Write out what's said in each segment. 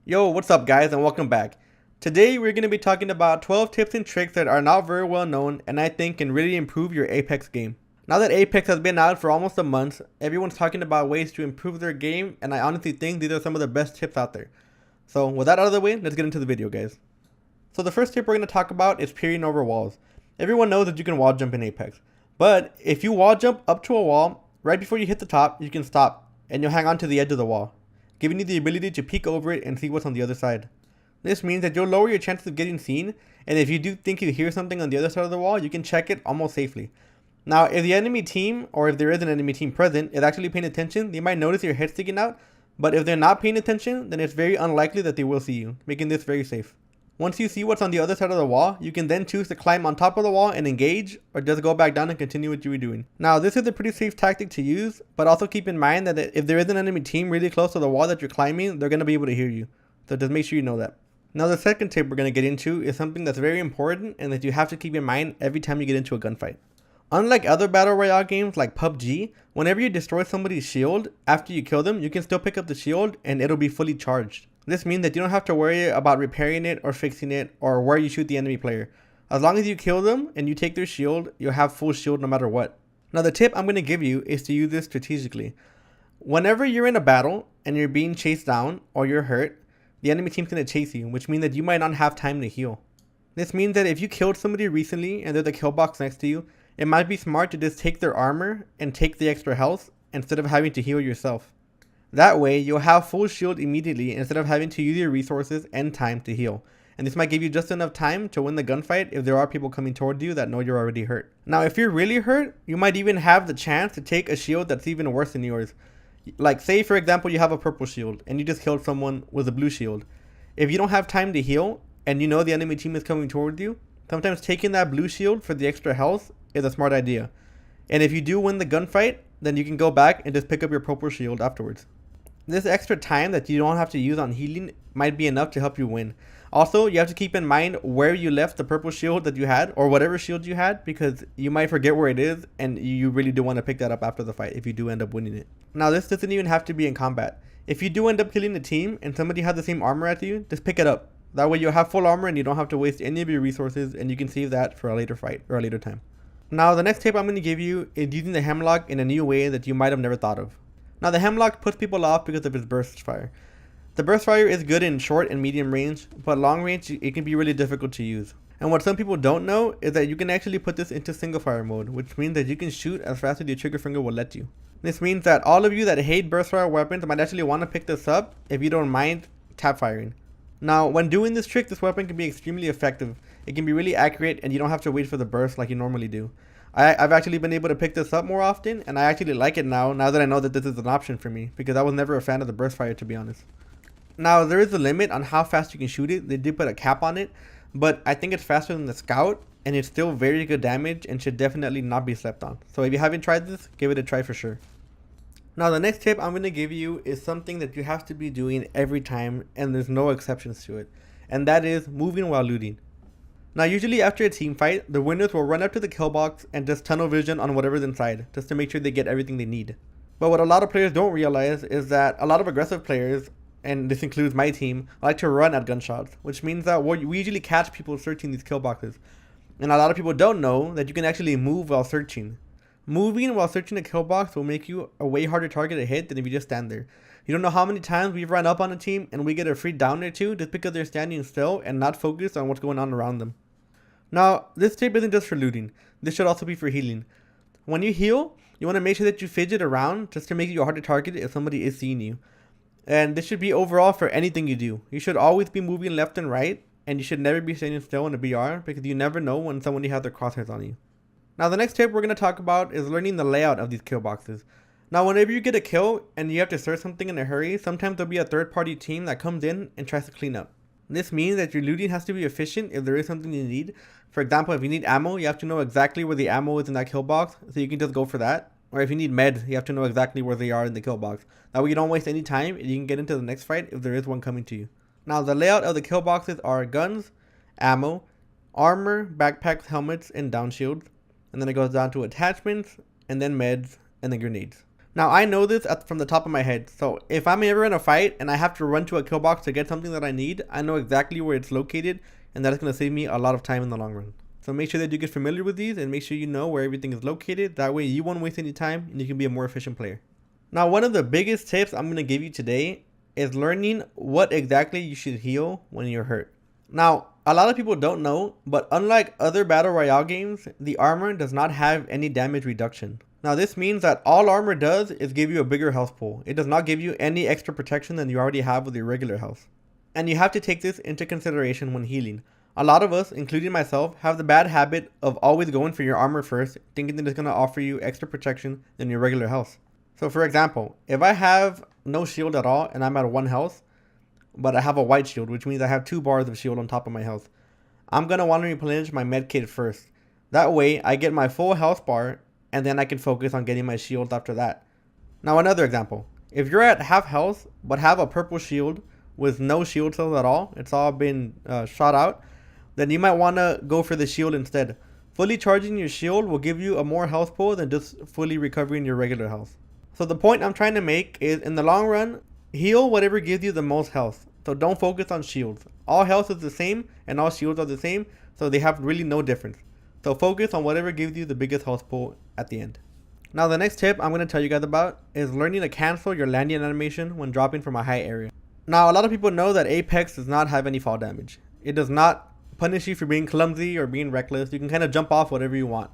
Yo, what's up guys and welcome back. Today we're going to be talking about 12 tips and tricks that are not very well known and I think can really improve your Apex game. Now that Apex has been out for almost a month, everyone's talking about ways to improve their game and I honestly think these are some of the best tips out there. So with that out of the way, let's get into the video guys. So the first tip we're going to talk about is peering over walls. Everyone knows that you can wall jump in Apex, but if you wall jump up to a wall, right before you hit the top, you can stop and you'll hang on to the edge of the wall, giving you the ability to peek over it and see what's on the other side. This means that you'll lower your chances of getting seen, and if you do think you hear something on the other side of the wall, you can check it almost safely. Now, if the enemy team, or if there is an enemy team present, is actually paying attention, they might notice your head sticking out, but if they're not paying attention, then it's very unlikely that they will see you, making this very safe. Once you see what's on the other side of the wall, you can then choose to climb on top of the wall and engage, or just go back down and continue what you were doing. Now, this is a pretty safe tactic to use, but also keep in mind that if there is an enemy team really close to the wall that you're climbing, they're going to be able to hear you. So just make sure you know that. Now, the second tip we're going to get into is something that's very important and that you have to keep in mind every time you get into a gunfight. Unlike other battle royale games like PUBG, whenever you destroy somebody's shield, after you kill them, you can still pick up the shield and it'll be fully charged. This means that you don't have to worry about repairing it or fixing it or where you shoot the enemy player. As long as you kill them and you take their shield, you'll have full shield no matter what. Now the tip I'm going to give you is to use this strategically. Whenever you're in a battle and you're being chased down or you're hurt, the enemy team's going to chase you, which means that you might not have time to heal. This means that if you killed somebody recently and there's a kill box next to you, it might be smart to just take their armor and take the extra health instead of having to heal yourself. That way, you'll have full shield immediately instead of having to use your resources and time to heal. And this might give you just enough time to win the gunfight if there are people coming toward you that know you're already hurt. Now, if you're really hurt, you might even have the chance to take a shield that's even worse than yours. Like, say for example, you have a purple shield and you just killed someone with a blue shield. If you don't have time to heal and you know the enemy team is coming toward you, sometimes taking that blue shield for the extra health is a smart idea. And if you do win the gunfight, then you can go back and just pick up your purple shield afterwards. This extra time that you don't have to use on healing might be enough to help you win. Also, you have to keep in mind where you left the purple shield that you had, or whatever shield you had, because you might forget where it is, and you really do want to pick that up after the fight if you do end up winning it. Now, this doesn't even have to be in combat. If you do end up killing the team, and somebody has the same armor as you, just pick it up. That way you'll have full armor, and you don't have to waste any of your resources, and you can save that for a later fight, or a later time. Now, the next tip I'm going to give you is using the Hemlock in a new way that you might have never thought of. Now, the Hemlock puts people off because of its burst fire. The burst fire is good in short and medium range, but long range it can be really difficult to use. And what some people don't know is that you can actually put this into single fire mode, which means that you can shoot as fast as your trigger finger will let you. This means that all of you that hate burst fire weapons might actually want to pick this up if you don't mind tap firing. Now, when doing this trick, this weapon can be extremely effective. It can be really accurate and you don't have to wait for the burst like you normally do. I've actually been able to pick this up more often, and I actually like it now that I know that this is an option for me, because I was never a fan of the burst fire, to be honest. Now, there is a limit on how fast you can shoot it. They did put a cap on it, but I think it's faster than the Scout, and it's still very good damage and should definitely not be slept on. So if you haven't tried this, give it a try for sure. Now, the next tip I'm going to give you is something that you have to be doing every time, and there's no exceptions to it, and that is moving while looting. Now, usually after a team fight, the winners will run up to the kill box and just tunnel vision on whatever's inside, just to make sure they get everything they need. But what a lot of players don't realize is that a lot of aggressive players, and this includes my team, like to run at gunshots, which means that we usually catch people searching these kill boxes. And a lot of people don't know that you can actually move while searching. Moving while searching a kill box will make you a way harder target to hit than if you just stand there. You don't know how many times we've run up on a team and we get a free down or two just because they're standing still and not focused on what's going on around them. Now, this tip isn't just for looting. This should also be for healing. When you heal, you want to make sure that you fidget around just to make you hard to target if somebody is seeing you. And this should be overall for anything you do. You should always be moving left and right, and you should never be standing still in a BR because you never know when somebody has their crosshairs on you. Now, the next tip we're going to talk about is learning the layout of these kill boxes. Now, whenever you get a kill and you have to search something in a hurry, sometimes there'll be a third-party team that comes in and tries to clean up. This means that your looting has to be efficient if there is something you need. For example, if you need ammo, you have to know exactly where the ammo is in that kill box, so you can just go for that. Or if you need meds, you have to know exactly where they are in the kill box. That way you don't waste any time and you can get into the next fight if there is one coming to you. Now, the layout of the kill boxes are guns, ammo, armor, backpacks, helmets, and down shields. And then it goes down to attachments, and then meds, and then grenades. Now I know this from the top of my head, so if I'm ever in a fight and I have to run to a kill box to get something that I need, I know exactly where it's located, and that is going to save me a lot of time in the long run. So make sure that you get familiar with these and make sure you know where everything is located. That way you won't waste any time and you can be a more efficient player. Now, one of the biggest tips I'm going to give you today is learning what exactly you should heal when you're hurt. Now, a lot of people don't know, but unlike other Battle Royale games, the armor does not have any damage reduction. Now, this means that all armor does is give you a bigger health pool. It does not give you any extra protection than you already have with your regular health. And you have to take this into consideration when healing. A lot of us, including myself, have the bad habit of always going for your armor first, thinking that it's going to offer you extra protection than your regular health. So for example, if I have no shield at all and I'm at 1 health, but I have a white shield, which means I have 2 bars of shield on top of my health, I'm going to want to replenish my med kit first. That way I get my full health bar and then I can focus on getting my shield after that. Now another example, if you're at half health but have a purple shield with no shield cells at all, it's all been shot out, then you might want to go for the shield instead. Fully charging your shield will give you a more health pool than just fully recovering your regular health. So the point I'm trying to make is, in the long run, heal whatever gives you the most health. So don't focus on shields. All health is the same and all shields are the same, so they have really no difference. So focus on whatever gives you the biggest health pool at the end. Now the next tip I'm going to tell you guys about is learning to cancel your landing animation when dropping from a high area. Now a lot of people know that Apex does not have any fall damage. It does not punish you for being clumsy or being reckless. You can kind of jump off whatever you want.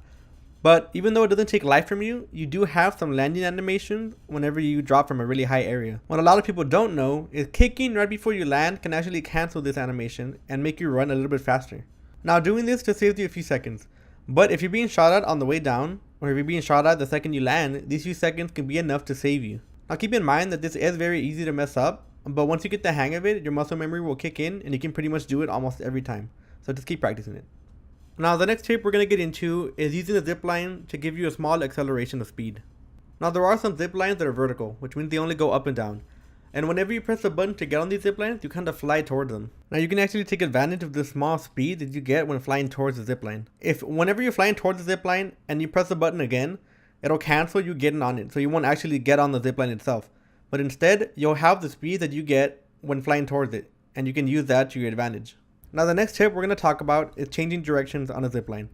But even though it doesn't take life from you, you do have some landing animations whenever you drop from a really high area. What a lot of people don't know is kicking right before you land can actually cancel this animation and make you run a little bit faster. Now doing this just saves you a few seconds. But if you're being shot at on the way down, or if you're being shot at the second you land, these few seconds can be enough to save you. Now keep in mind that this is very easy to mess up, but once you get the hang of it, your muscle memory will kick in and you can pretty much do it almost every time. So just keep practicing it. Now the next tip we're going to get into is using a zipline to give you a small acceleration of speed. Now there are some zip lines that are vertical, which means they only go up and down. And whenever you press the button to get on these zip lines, you kind of fly towards them. Now you can actually take advantage of the small speed that you get when flying towards the zip line. If whenever you're flying towards the zip line and you press the button again, it'll cancel you getting on it. So you won't actually get on the zip line itself. But instead, you'll have the speed that you get when flying towards it. And you can use that to your advantage. Now the next tip we're going to talk about is changing directions on a zipline.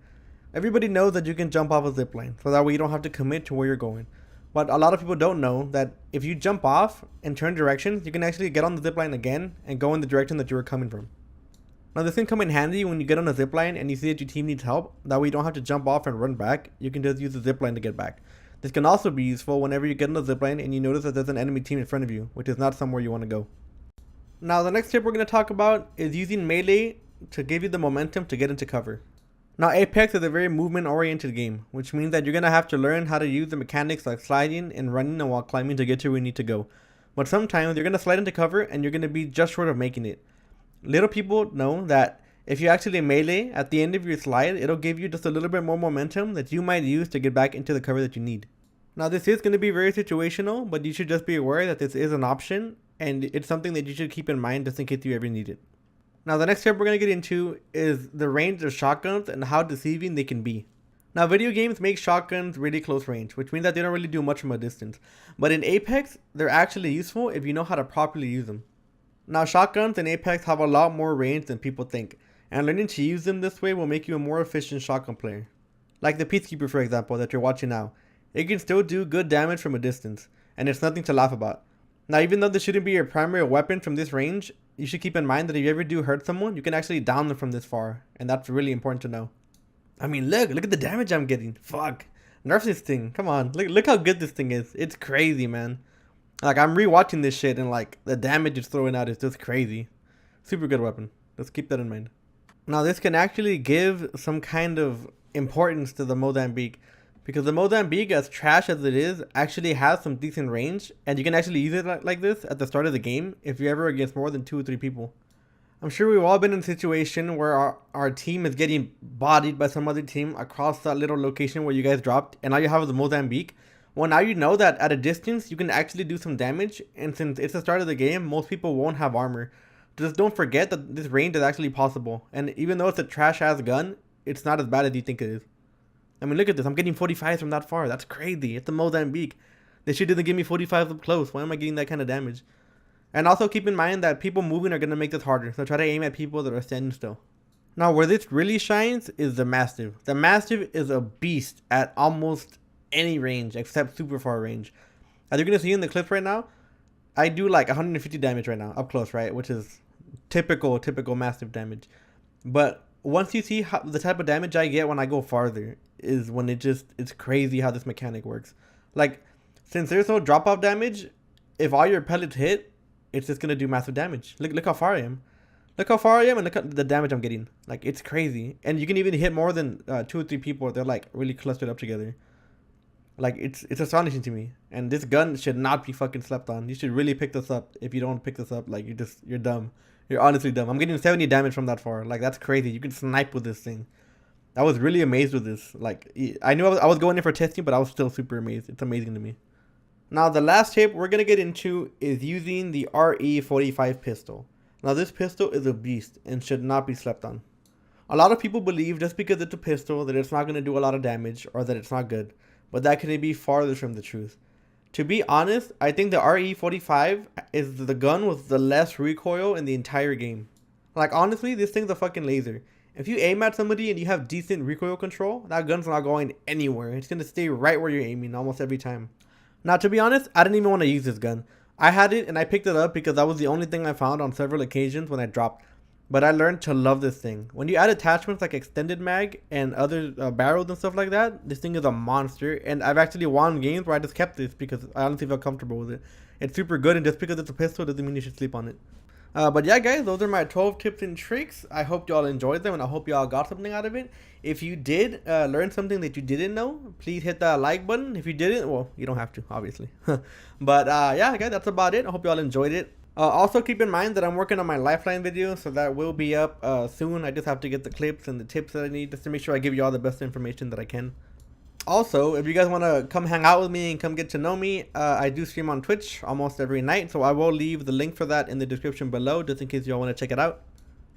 Everybody knows that you can jump off a zipline, so that way you don't have to commit to where you're going. But a lot of people don't know that if you jump off and turn directions, you can actually get on the zipline again and go in the direction that you were coming from. Now this can come in handy when you get on a zipline and you see that your team needs help. That way you don't have to jump off and run back. You can just use the zipline to get back. This can also be useful whenever you get on the zipline and you notice that there's an enemy team in front of you, which is not somewhere you want to go. Now the next tip we're going to talk about is using melee to give you the momentum to get into cover. Now Apex is a very movement oriented game, which means that you're going to have to learn how to use the mechanics like sliding and running and while climbing to get to where you need to go. But sometimes you're going to slide into cover and you're going to be just short of making it. Little people know that if you actually melee at the end of your slide, it'll give you just a little bit more momentum that you might use to get back into the cover that you need. Now this is going to be very situational, but you should just be aware that this is an option and it's something that you should keep in mind just in case you ever need it. Now the next tip we're going to get into is the range of shotguns and how deceiving they can be. Now video games make shotguns really close range, which means that they don't really do much from a distance. But in Apex, they're actually useful if you know how to properly use them. Now shotguns in Apex have a lot more range than people think, and learning to use them this way will make you a more efficient shotgun player. Like the Peacekeeper for example that you're watching now. It can still do good damage from a distance, and it's nothing to laugh about. Now even though this shouldn't be your primary weapon from this range, you should keep in mind that if you ever do hurt someone, you can actually down them from this far, and that's really important to know. I mean, look at the damage I'm getting. Fuck. Nerf this thing. Come on. Look how good this thing is. It's crazy, man. Like, I'm rewatching this shit, and like, the damage it's throwing out is just crazy. Super good weapon. Let's keep that in mind. Now, this can actually give some kind of importance to the Mozambique, because the Mozambique, as trash as it is, actually has some decent range, and you can actually use it like this at the start of the game if you're ever against more than 2 or 3 people. I'm sure we've all been in a situation where our team is getting bodied by some other team across that little location where you guys dropped, and all you have is the Mozambique. Well, now you know that at a distance you can actually do some damage, and since it's the start of the game, most people won't have armor. Just don't forget that this range is actually possible, and even though it's a trash ass gun, it's not as bad as you think it is. I mean, look at this. I'm getting 45 from that far. That's crazy. It's the Mozambique. This shit didn't give me 45 up close. Why am I getting that kind of damage? And also keep in mind that people moving are going to make this harder. So try to aim at people that are standing still. Now where this really shines is the Mastiff. The Mastiff is a beast at almost any range except super far range. As you're going to see in the clips right now, I do like 150 damage right now up close, right? Which is typical Mastiff damage. But once you see how, the type of damage I get when I go farther is when it's crazy how this mechanic works. Like, since there's no drop off damage, if all your pellets hit, it's just gonna do massive damage. Look how far I am. Look how far I am and look at the damage I'm getting. Like, it's crazy. And you can even hit more than 2 or 3 people. They're like really clustered up together. Like, it's astonishing to me. And this gun should not be fucking slept on. You should really pick this up. If you don't pick this up, like, you're dumb. You're honestly dumb. I'm getting 70 damage from that far. Like, that's crazy. You can snipe with this thing. I was really amazed with this. Like, I knew I was going in for testing, but I was still super amazed. It's amazing to me. Now, the last tip we're going to get into is using the RE45 pistol. Now, this pistol is a beast and should not be slept on. A lot of people believe just because it's a pistol that it's not going to do a lot of damage or that it's not good. But that can be farther from the truth. To be honest, I think the RE45 is the gun with the less recoil in the entire game. Like, honestly, this thing's a fucking laser. If you aim at somebody and you have decent recoil control, that gun's not going anywhere. It's going to stay right where you're aiming almost every time. Now, to be honest, I didn't even want to use this gun. I had it and I picked it up because that was the only thing I found on several occasions when I dropped. But I learned to love this thing. When you add attachments like extended mag and other barrels and stuff like that, this thing is a monster. And I've actually won games where I just kept this because I honestly feel comfortable with it. It's super good, and just because it's a pistol doesn't mean you should sleep on it. But yeah, guys, those are my 12 tips and tricks. I hope y'all enjoyed them, and I hope y'all got something out of it. If you did learn something that you didn't know, please hit that like button. If you didn't, well, you don't have to, obviously. But yeah, guys, that's about it. I hope y'all enjoyed it. Also keep in mind that I'm working on my Lifeline video, so that will be up soon. I just have to get the clips and the tips that I need just to make sure I give you all the best information that I can. Also, if you guys want to come hang out with me and come get to know me, I do stream on Twitch almost every night, so I will leave the link for that in the description below just in case y'all want to check it out.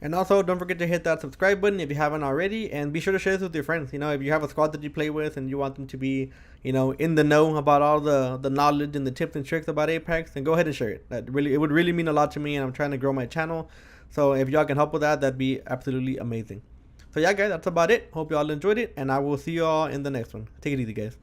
And also, don't forget to hit that subscribe button if you haven't already, and be sure to share this with your friends. You know, if you have a squad that you play with and you want them to be, you know, in the know about all the knowledge and the tips and tricks about Apex, then go ahead and share it. It would really mean a lot to me, and I'm trying to grow my channel. So if y'all can help with that, that'd be absolutely amazing. So yeah, guys, that's about it. Hope y'all enjoyed it, and I will see y'all in the next one. Take it easy, guys.